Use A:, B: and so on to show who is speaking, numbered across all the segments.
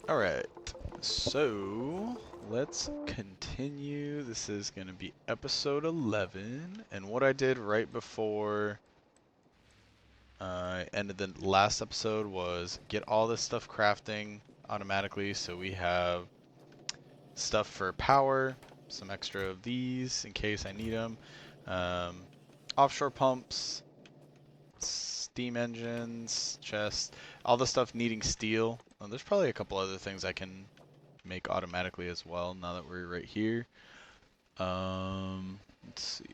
A: Alright, so let's continue. This is going to be episode 11, and what I did right before I ended the last episode was get all this stuff crafting automatically, so we have stuff for power, some extra of these in case I need them, offshore pumps, steam engines, chests, all the stuff needing steel. There's probably a couple other things I can make automatically as well now that we're right here. Let's see.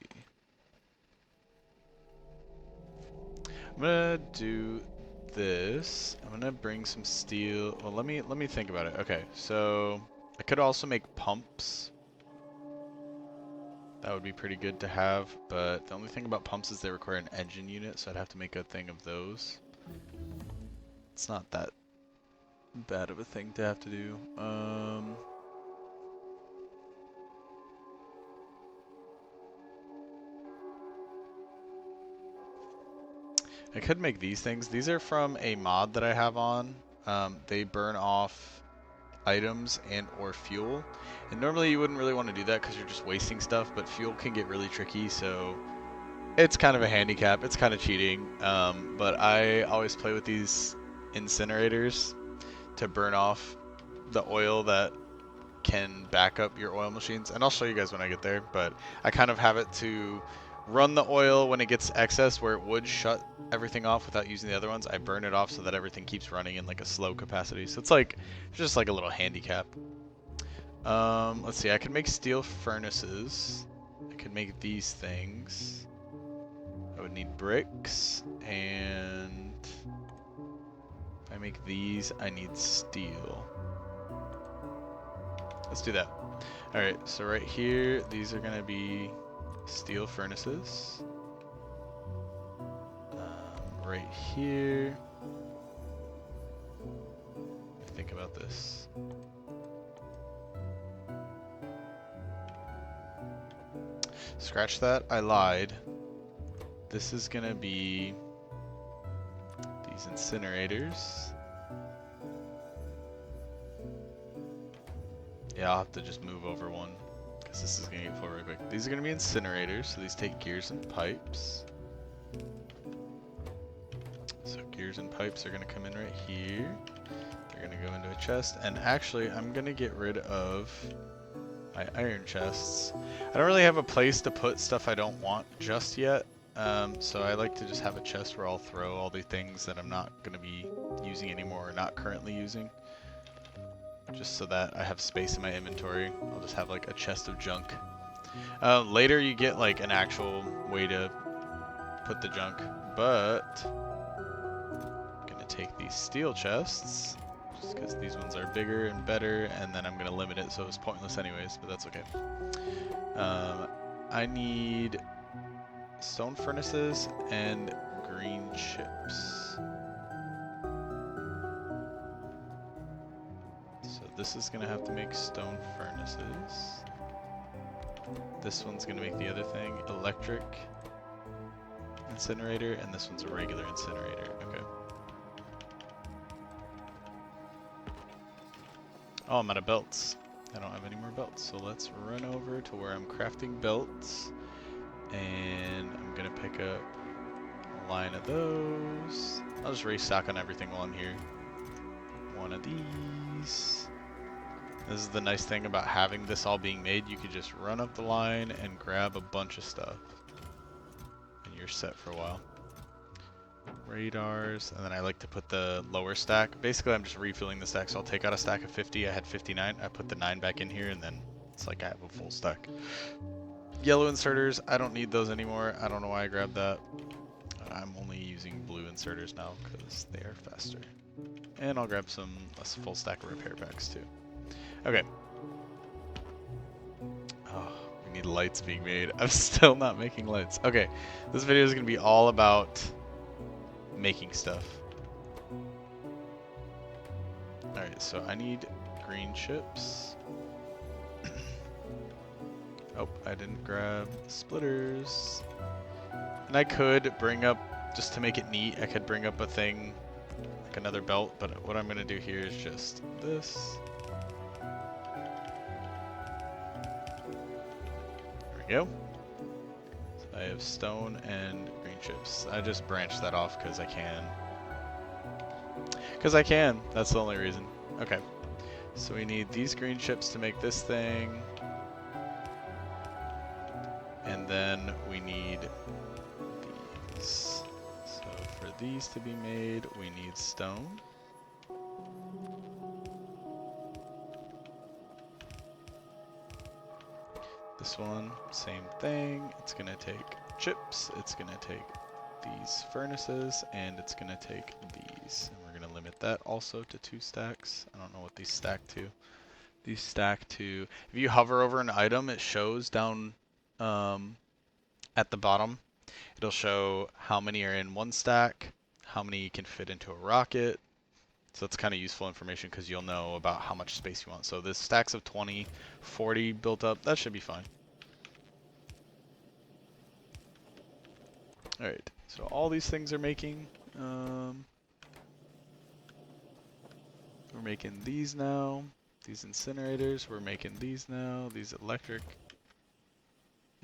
A: I'm gonna do this. I'm gonna bring some steel. Well, let me think about it. Okay, so I could also make pumps. That would be pretty good to have, but the only thing about pumps is they require an engine unit, so I'd have to make a thing of those. It's not that bad of a thing to have to do. I could make these things. These are from a mod that I have on. They burn off items and or fuel. And normally you wouldn't really want to do that because you're just wasting stuff, but fuel can get really tricky, so it's kind of a handicap. It's kind of cheating. But I always play with these incinerators to burn off the oil that can back up your oil machines. And I'll show you guys when I get there, but I kind of have it to run the oil when it gets excess where it would shut everything off without using the other ones. I burn it off so that everything keeps running in like a slow capacity. So it's like just like a little handicap. Let's see, I can make steel furnaces. I could make these things. I would need bricks, and if I make these, I need steel. Let's do that. Alright, so right here, these are gonna be steel furnaces. Right here. Think about this. Scratch that, I lied. This is gonna be these incinerators. Yeah, I'll have to just move over one because this is gonna get full real quick. These are gonna be incinerators, so these take gears and pipes. So gears and pipes are gonna come in right here. They're gonna go into a chest, and actually I'm gonna get rid of my iron chests. I don't really have a place to put stuff I don't want just yet, so I like to just have a chest where I'll throw all the things that I'm not gonna be using anymore or not currently using. Just so that I have space in my inventory. I'll just have like a chest of junk. Later you get like an actual way to put the junk, but I'm gonna take these steel chests just because these ones are bigger and better, and then I'm gonna limit it so it's pointless anyways, but that's okay. I need stone furnaces and green chips. So this is gonna have to make stone furnaces. This one's gonna make the other thing, electric incinerator, and this one's a regular incinerator. Okay. Oh, I'm out of belts. I don't have any more belts, so let's run over to where I'm crafting belts, and I'm gonna pick up a line of those. I'll just restock on everything while I'm here. One of these. This is the nice thing about having this all being made. You could just run up the line and grab a bunch of stuff, and you're set for a while. Radars, and then I like to put the lower stack. Basically, I'm just refilling the stack, so I'll take out a stack of 50. I had 59. I put the 9 back in here, and then it's like I have a full stack. Yellow inserters, I don't need those anymore. I don't know why I grabbed that. I'm only using blue inserters now because they are faster. And I'll grab a full stack of repair packs too. Okay. Oh, we need lights being made. I'm still not making lights. Okay, this video is going to be all about making stuff. Alright, so I need green chips. Oh, I didn't grab splitters. And I could bring up, just to make it neat, I could bring up a thing, like another belt, but what I'm going to do here is just this. There we go. So I have stone and green chips. I just branched that off because I can. Because I can. That's the only reason. Okay. So we need these green chips to make this thing. And then we need these. So for these to be made, we need stone. This one, same thing. It's going to take chips. It's going to take these furnaces, and it's going to take these. And we're going to limit that also to 2 stacks. I don't know what these stack to. These stack to... If you hover over an item, it shows down at the bottom. It'll show how many are in 1 stack, how many can fit into a rocket. So that's kind of useful information because you'll know about how much space you want. So this stacks of 20, 40 built up. That should be fine. Alright, so all these things are making. We're making these now. These incinerators, we're making these now. These electric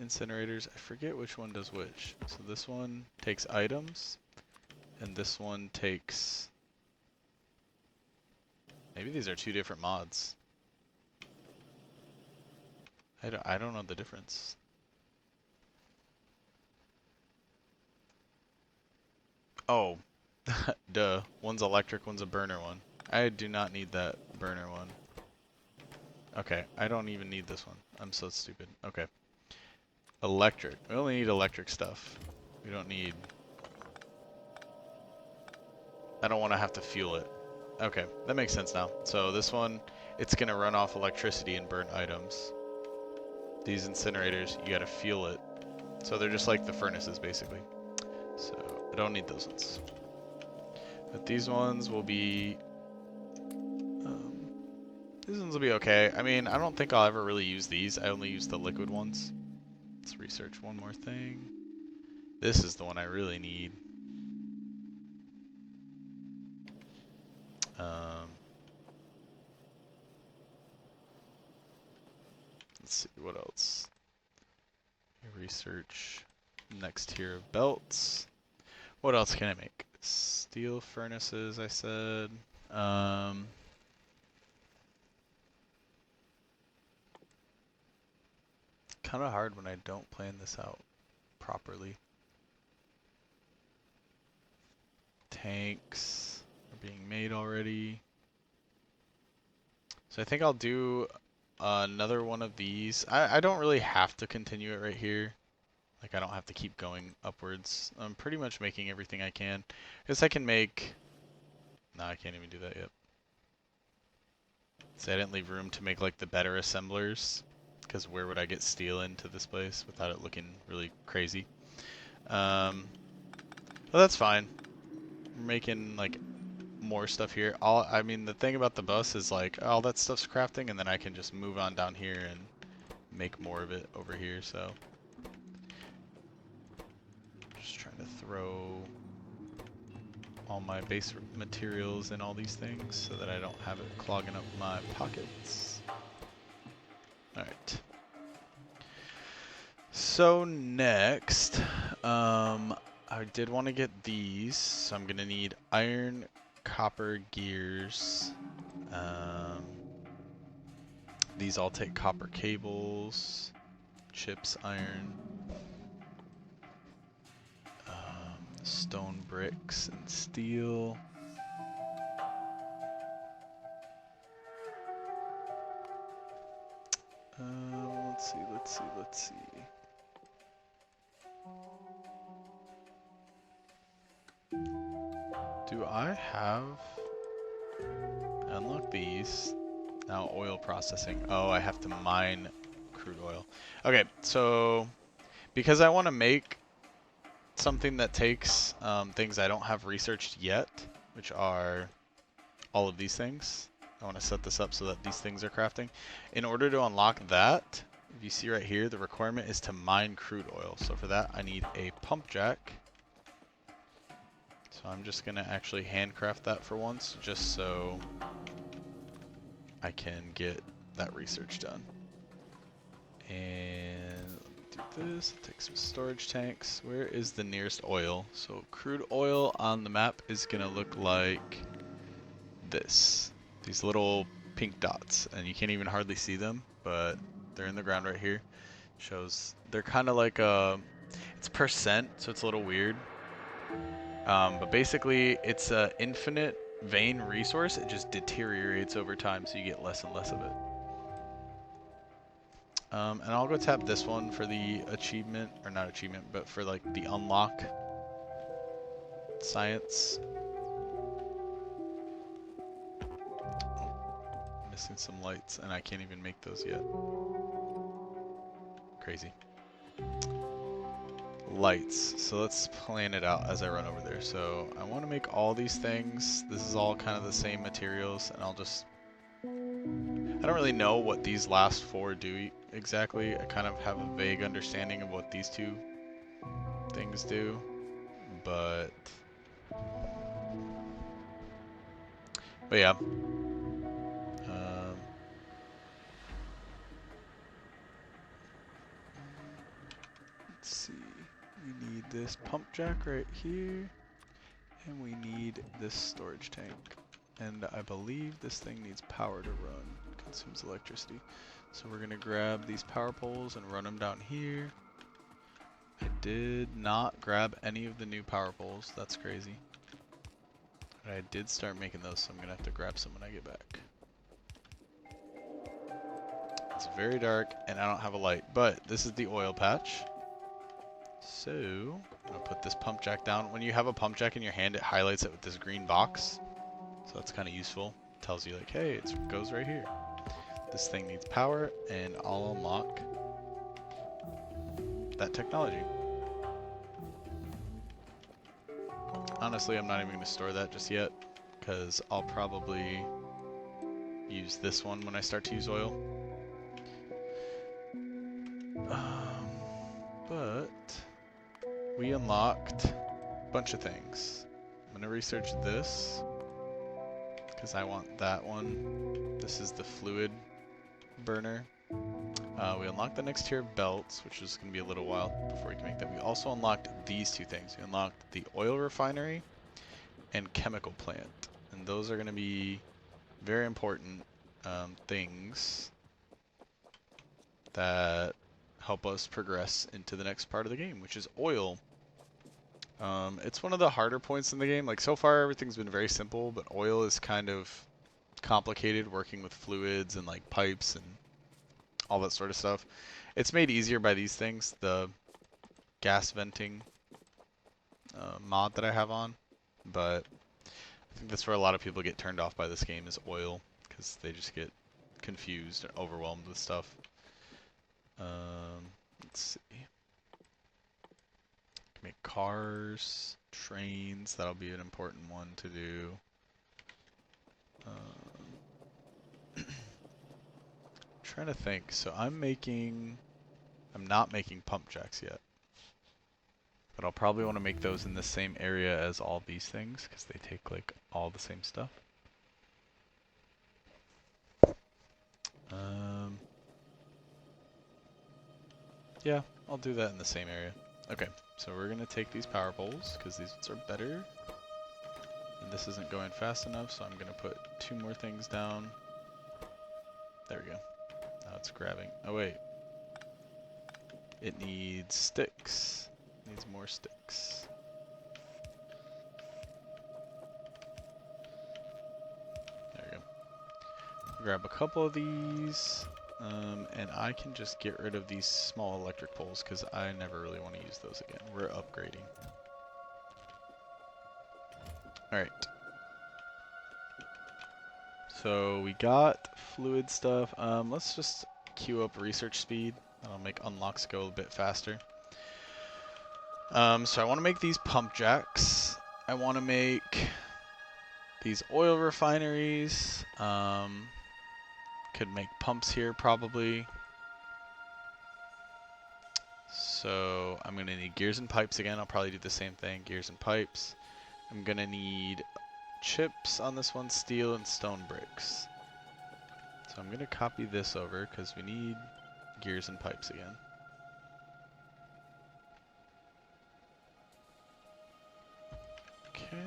A: incinerators. I forget which one does which. So this one takes items, and this one takes... Maybe these are 2 different mods. I don't know the difference. Oh, duh. One's electric, one's a burner one. I do not need that burner one. Okay, I don't even need this one. I'm so stupid. Okay. Electric. We only need electric stuff. We don't need... I don't want to have to fuel it. Okay, that makes sense now. So this one, it's going to run off electricity and burn items. These incinerators, you got to fuel it. So they're just like the furnaces, basically. So I don't need those ones. But these ones will be... these ones will be okay. I mean, I don't think I'll ever really use these. I only use the liquid ones. Let's research one more thing. This is the one I really need. Let's see, what else? Research next tier of belts. What else can I make? Steel furnaces, I said. Kind of hard when I don't plan this out properly. Tanks are being made already. So I think I'll do another one of these. I don't really have to continue it right here. Like, I don't have to keep going upwards. I'm pretty much making everything I can. I guess I can make... No, I can't even do that yet. So I didn't leave room to make, like, the better assemblers. Because where would I get steel into this place without it looking really crazy? Well, that's fine. We're making, like, more stuff here. I mean, the thing about the bus is, like, all that stuff's crafting, and then I can just move on down here and make more of it over here, so... Just trying to throw all my base materials in all these things so that I don't have it clogging up my pockets. Alright. So next, I did want to get these, so I'm going to need iron, copper, gears. These all take copper cables, chips, iron. Stone bricks and steel. Let's see. Do I have... Unlock these. Now oil processing. Oh, I have to mine crude oil. Okay, so because I want to make something that takes things I don't have researched yet, which are all of these things. I want to set this up so that these things are crafting. In order to unlock that, if you see right here, the requirement is to mine crude oil. So for that, I need a pump jack. So I'm just gonna actually handcraft that for once, just so I can get that research done. And do this, take some storage tanks. Where is the nearest oil? So crude oil on the map is gonna look like this. These little pink dots, and you can't even hardly see them, but they're in the ground right here. Shows they're kind of like it's percent, so it's a little weird. But basically, it's an infinite vein resource. It just deteriorates over time, so you get less and less of it. And I'll go tap this one for the achievement, or not achievement, but for like the unlock science. Oh, missing some lights, and I can't even make those yet. Crazy. Lights. So let's plan it out as I run over there. So I want to make all these things. This is all kind of the same materials, and I'll just... I don't really know what these last four do exactly. I kind of have a vague understanding of what these two things do, but yeah. Let's see. We need this pump jack right here, and we need this storage tank. And I believe this thing needs power to run. It consumes electricity. So we're gonna grab these power poles and run them down here. I did not grab any of the new power poles. That's crazy. But I did start making those, so I'm gonna have to grab some when I get back. It's very dark, and I don't have a light, but this is the oil patch. So, I'm gonna put this pump jack down. When you have a pump jack in your hand, it highlights it with this green box. So that's kind of useful. It tells you like, hey, it goes right here. This thing needs power, and I'll unlock that technology. Honestly, I'm not even gonna store that just yet, because I'll probably use this one when I start to use oil. But we unlocked a bunch of things. I'm gonna research this because I want that one. This is the fluid burner. We unlocked the next tier of belts, which is gonna be a little while before we can make that. We also unlocked these two things. We unlocked the oil refinery and chemical plant, and those are gonna be very important things that help us progress into the next part of the game, which is oil. It's one of the harder points in the game. Like, so far everything's been very simple, but oil is kind of complicated, working with fluids and like pipes and all that sort of stuff. It's made easier by these things, the gas venting mod that I have on, but I think that's where a lot of people get turned off by this game, is oil, because they just get confused and overwhelmed with stuff. Let's see. Make cars, trains, that'll be an important one to do. Trying to think. So I'm not making pump jacks yet. But I'll probably want to make those in the same area as all these things, because they take like all the same stuff. Yeah, I'll do that in the same area. Okay, so we're going to take these power poles, because these ones are better. And this isn't going fast enough, so I'm going to put 2 more things down. There we go. Now it's grabbing. Oh, wait. It needs sticks. It needs more sticks. There we go. Grab a couple of these. And I can just get rid of these small electric poles because I never really want to use those again. We're upgrading. Alright. So we got fluid stuff. Let's just queue up research speed. That'll make unlocks go a bit faster. So I want to make these pump jacks. I want to make these oil refineries. Could make pumps here probably. So I'm going to need gears and pipes again. I'll probably do the same thing, gears and pipes. I'm gonna need chips on this one, steel, and stone bricks. So I'm gonna copy this over because we need gears and pipes again. Okay.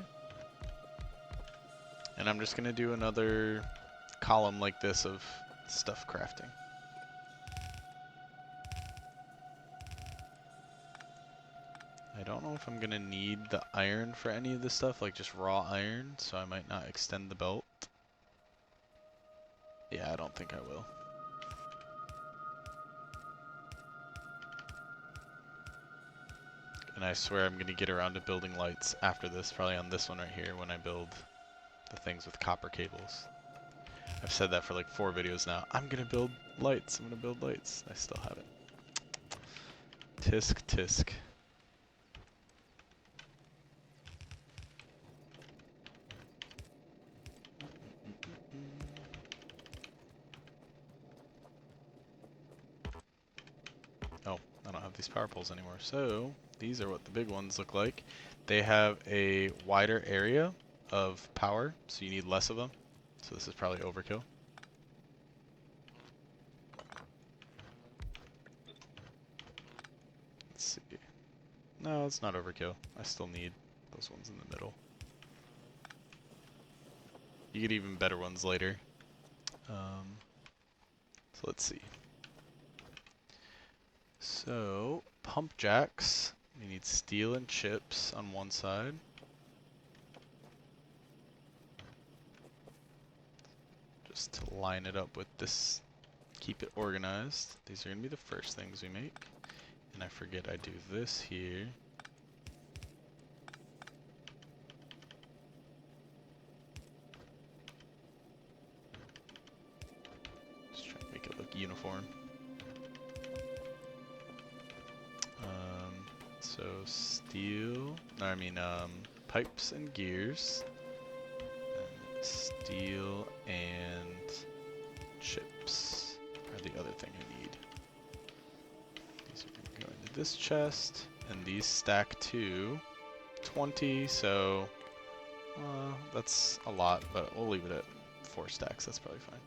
A: And I'm just gonna do another column like this of stuff crafting. I don't know if I'm gonna need the iron for any of this stuff, like just raw iron, so I might not extend the belt. Yeah, I don't think I will. And I swear I'm gonna get around to building lights after this, probably on this one right here when I build the things with copper cables. I've said that for like 4 videos now. I'm gonna build lights, I'm gonna build lights. I still haven't. Tisk tisk. Oh, I don't have these power poles anymore. So, these are what the big ones look like. They have a wider area of power, so you need less of them. So this is probably overkill. Let's see. No, it's not overkill. I still need those ones in the middle. You get even better ones later. So let's see. So, pump jacks. We need steel and chips on one side. Just to line it up with this, keep it organized. These are going to be the first things we make. And I forget I do this here. Just try to make it look uniform. So steel, pipes and gears. And steel and chips are the other thing I need. These are going to go into this chest, and these stack to 20, so that's a lot, but we'll leave it at 4 stacks, that's probably fine.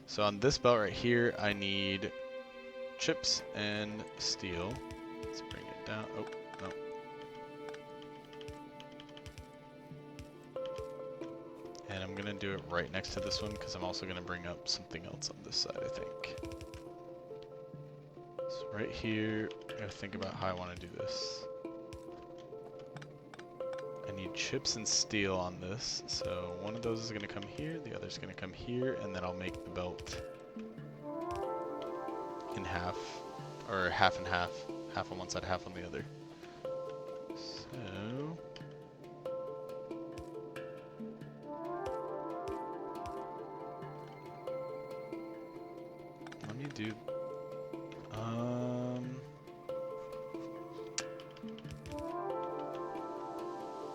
A: So on this belt right here, I need chips and steel. Let's bring it down. Oh, no. And I'm gonna do it right next to this one because I'm also gonna bring up something else on this side, I think. So right here, I gotta think about how I want to do this. I need chips and steel on this, so one of those is gonna come here, the other's gonna come here, and then I'll make the belt in half, or half and half. Half on one side, half on the other. So let me do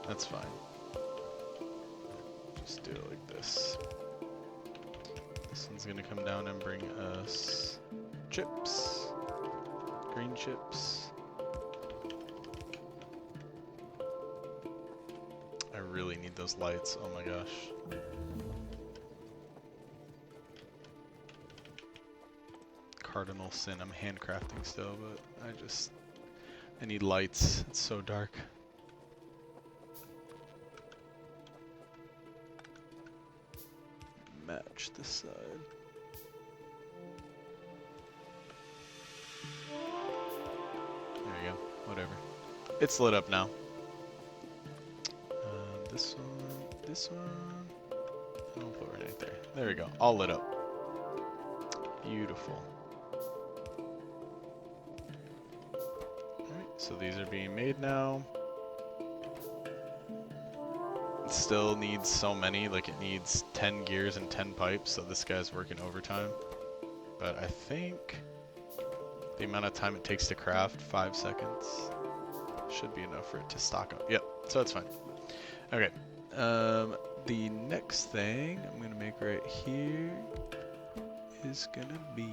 A: that's fine. Just do it like this. This one's gonna come down and bring us chips. Green chips. I really need those lights, oh my gosh. Cardinal sin, I'm handcrafting still, but I need lights, it's so dark. Match this side. There we go, whatever. It's lit up now. This one, I'll put right there. There we go, all lit up. Beautiful. Alright, so these are being made now. It still needs so many, like it needs 10 gears and 10 pipes, so this guy's working overtime. But I think the amount of time it takes to craft, 5 seconds, should be enough for it to stock up. Yep, so that's fine. Okay, the next thing I'm gonna make right here is gonna be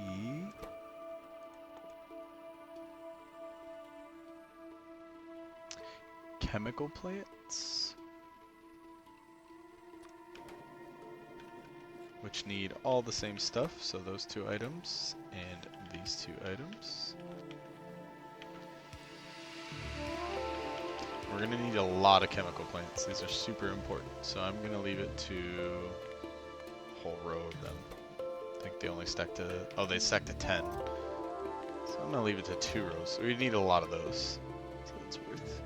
A: chemical plants. which need all the same stuff. So those 2 items and these 2 items. We're going to need a lot of chemical plants. These are super important. So I'm going to leave it to a whole row of them. I think they only stack to, oh, they stack to 10. So I'm going to leave it to 2 rows. So we need a lot of those. So that's worth.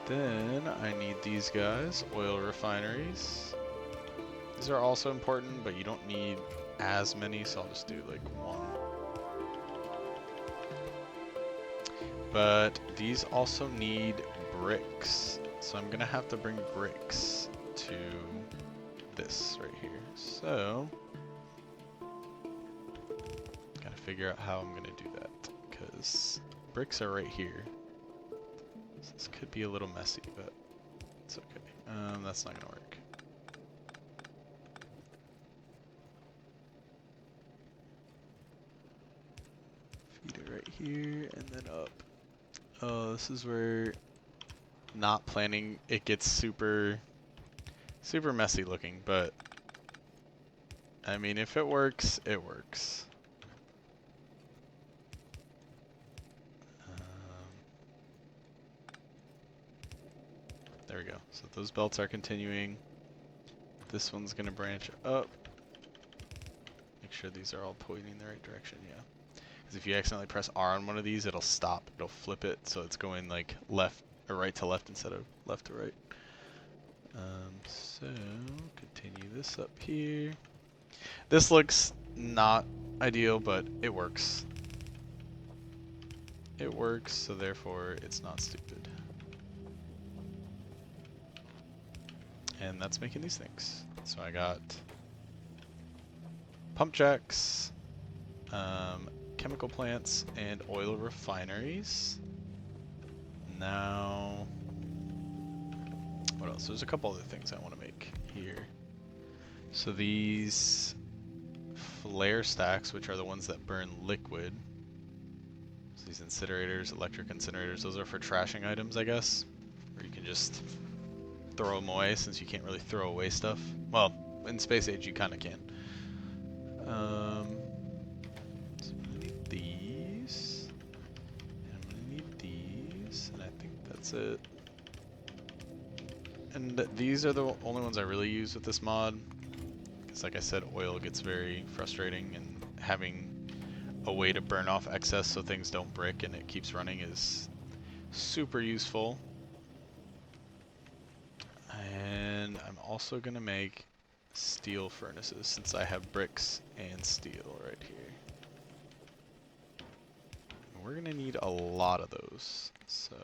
A: Then I need these guys, oil refineries. These are also important, but you don't need as many, so I'll just do like 1. But these also need bricks, so I'm gonna have to bring bricks to this right here. So, gotta figure out how I'm gonna do that, because bricks are right here. So this could be a little messy, but it's okay. That's not gonna work. Feed it right here and then up. Oh, this is where not planning it gets super messy looking, but I mean, if it works, it works. There we go. So those belts are continuing. This one's gonna branch up. Make sure these are all pointing in the right direction, yeah. Because if you accidentally press R on one of these, it'll stop. It'll flip it, so it's going like left or right to left instead of left to right. So continue this up here. This looks not ideal, but it works. It works, so therefore it's not stupid. And that's making these things. So I got pump jacks, chemical plants, and oil refineries. Now, what else? There's a couple other things I want to make here. So these flare stacks, which are the ones that burn liquid. So these incinerators, electric incinerators, those are for trashing items, I guess. Or you can just throw them away since you can't really throw away stuff. Well, in Space Age you kind of can. So I'm gonna need these, and I'm gonna need these, and I think that's it. And these are the only ones I really use with this mod. Because like I said, oil gets very frustrating, and having a way to burn off excess so things don't brick and it keeps running is super useful. And I'm also gonna make steel furnaces since I have bricks and steel right here. And we're gonna need a lot of those. So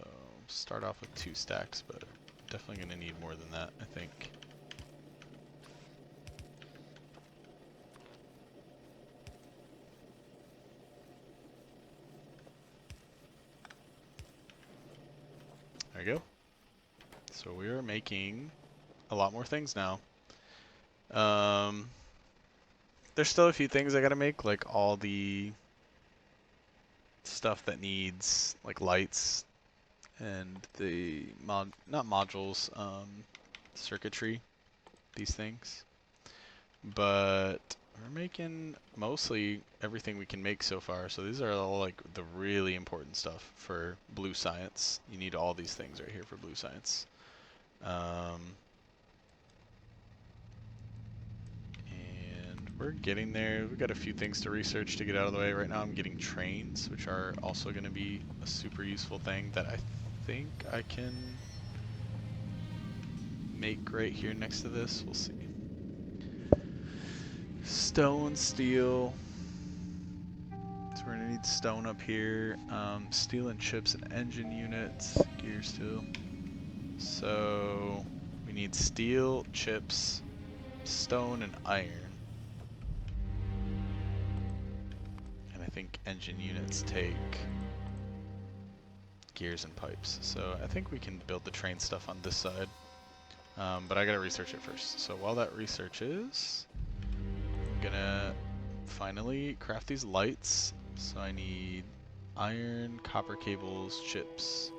A: start off with 2 stacks, but definitely gonna need more than that, I think. There we go. So we are making a lot more things now. There's still a few things I gotta make, like all the stuff that needs like lights and the not modules, circuitry, these things. But we're making mostly everything we can make so far. So these are all like the really important stuff for blue science. You need all these things right here for blue science. And we're getting there. We've got a few things to research to get out of the way. Right now I'm getting trains, which are also going to be a super useful thing that I think I can make right here next to this. We'll see. Stone, steel. So we're going to need stone up here. Steel and chips and engine units. Gear steel. So we need steel, chips, stone, and iron. And I think engine units take gears and pipes. So I think we can build the train stuff on this side. But I gotta research it first. So while that research is, I'm gonna finally craft these lights. So I need iron, copper cables, chips.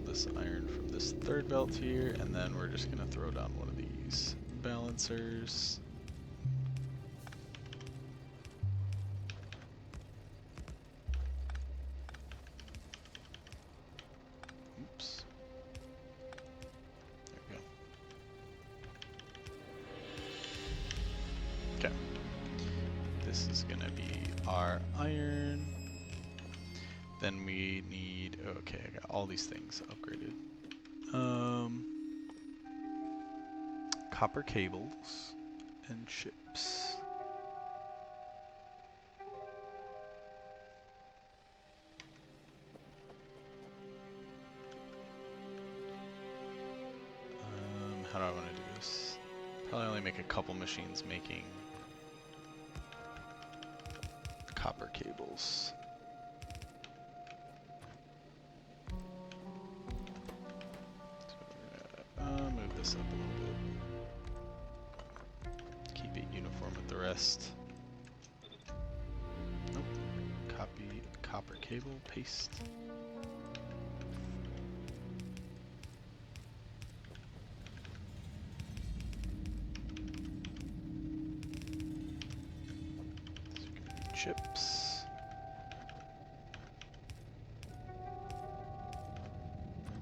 A: this iron from this third belt here, and then we're just gonna throw down one of these balancers. Oops. There we go. Okay. This is gonna be our iron. Then we need, okay, I got all these things upgraded. Copper cables and chips. How do I want to do this? Probably only make a couple machines making copper cables. So we're gonna move this up a little bit. Keep it uniform with the rest. Nope. Copy copper cable, paste. Chips.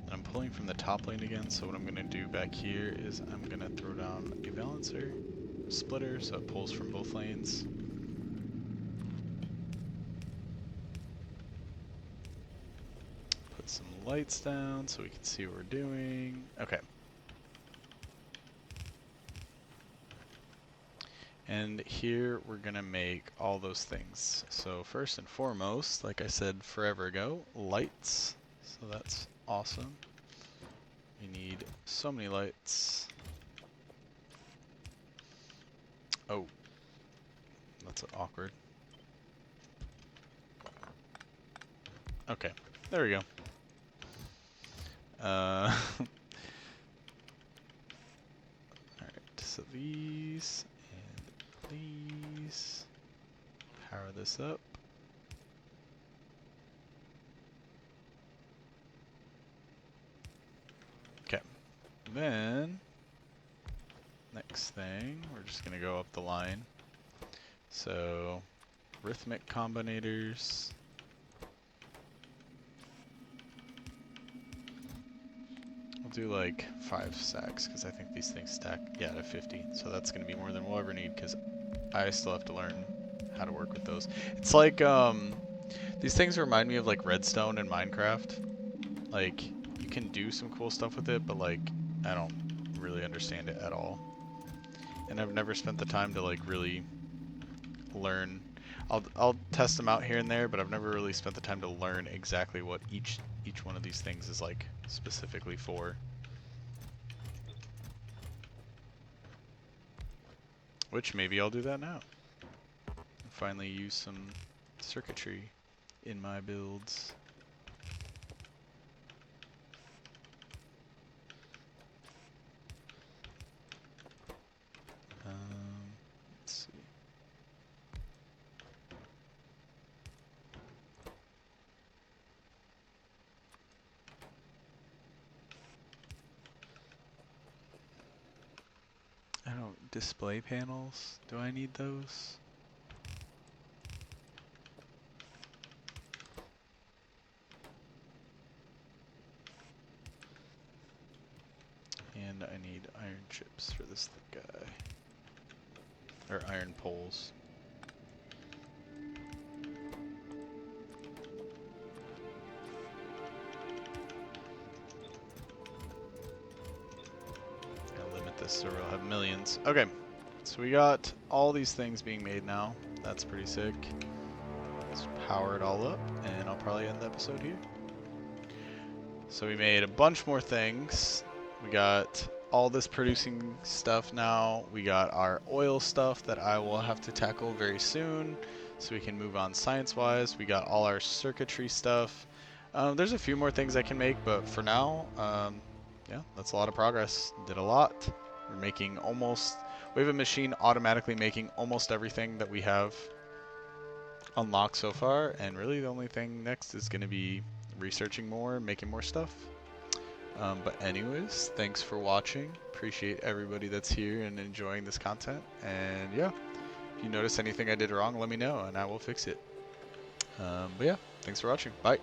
A: And I'm pulling from the top lane again, so what I'm going to do back here is I'm going to throw down a balancer, splitter, so it pulls from both lanes. Put some lights down so we can see what we're doing. Okay. And here we're gonna make all those things. So first and foremost, like I said forever ago, lights. So that's awesome. We need so many lights. Oh, that's awkward. Okay, there we go. Alright, so these. Please power this up. Okay, then next thing, we're just gonna go up the line. So rhythmic combinators. We'll do like 5 stacks because I think these things stack, yeah, to 50. So that's gonna be more than we'll ever need because I still have to learn how to work with those. It's like, these things remind me of like redstone in Minecraft. Like, you can do some cool stuff with it, but like, I don't really understand it at all. And I've never spent the time to like really learn. I'll test them out here and there, but I've never really spent the time to learn exactly what each one of these things is like specifically for. Which maybe I'll do that now. And finally use some circuitry in my builds. Let's see. I don't, display panels, do I need those? And I need iron chips for this guy. Or iron poles. I'll limit this so we'll have millions. Okay, so we got all these things being made now. That's pretty sick. Let's power it all up, and I'll probably end the episode here. So we made a bunch more things. We got all this producing stuff now. We got our oil stuff that I will have to tackle very soon so we can move on science-wise. We got all our circuitry stuff. There's a few more things I can make, but for now, yeah, that's a lot of progress. Did a lot. We're making almost, we have a machine automatically making almost everything that we have unlocked so far, and really the only thing next is going to be researching more, making more stuff. But anyways, thanks for watching. Appreciate everybody that's here and enjoying this content. And yeah, if you notice anything I did wrong, let me know and I will fix it. But yeah, thanks for watching. Bye.